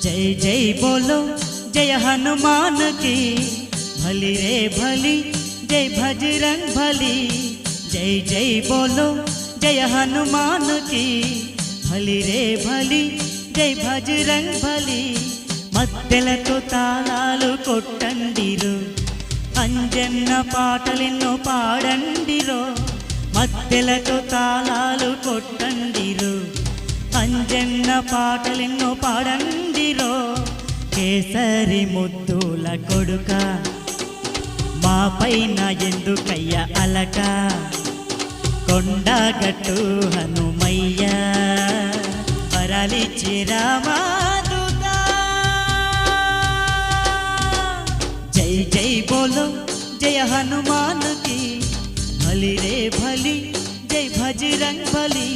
जय जय बोलो जय हनुमान की, भली रे भली जय भजरंग भली। जय जय बोलो जय हनुमान की, भली रे भली जय भजरंग भली। మద్దెలతో తాళాలు కొట్టండిరో, అంజన్న పాటలెన్నో పాడండిరో। మద్దెలతో తాళాలు కొట్టండిరో, అంజన్న పాటలెన్నో పాడండిరో। కేసరి ముద్దుల కొడుక, మా పైన ఎందుకయ్య అలక? కొండగట్టు హనుమయ్య, వరాలిచ్చి రామాదూత। जय जय बोलो जय हनुमान की, भली रे भली जय भजरंग भली।